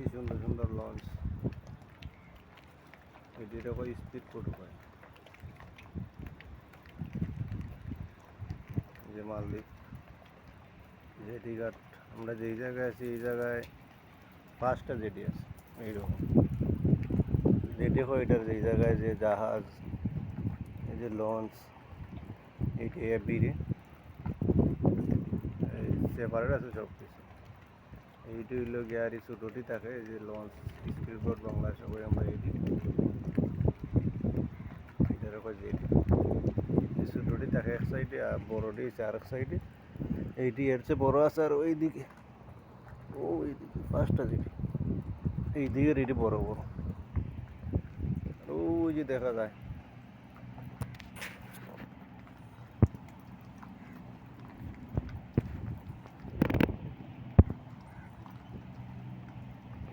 কি সুন্দর সুন্দর লঞ্চ, এটির আবার স্পিড বোট হয়। যে মালদ্বীপ জেটি ঘাট, আমরা যেই জায়গায় আছি এই জায়গায় 5টা জেটি আছে। এইরকম জেটি হয় এটার, যেই জায়গায় যে জাহাজ, এই যে লঞ্চ, এইটি বিড়ে সেপারেট আছে সব কিছু। এইটি হইল গিয়ে আর ছোটোটি থাকে, এই যে লঞ্চ স্পিড বোট বাংলাদেশে কই আমরা এইটি, এটার কয় জেটি। ছোটোটি থাকে এক সাইডে আর বড়টি হচ্ছে আর এক সাইডে। এইটি এর চেয়ে বড় আছে আর ওইদিকে, ওইদিকে 5টা জেটি, এই দিকের এটি বড় বড়, ওই যে দেখা যায়।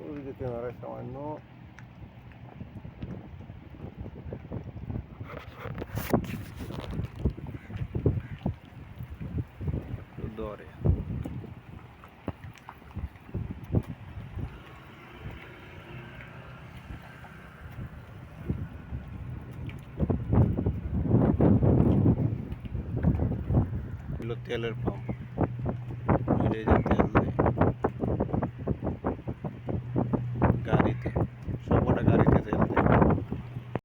ওই যে ক্যামেরায় সামান্য দরে তেলের পাম্প, এই যে তেল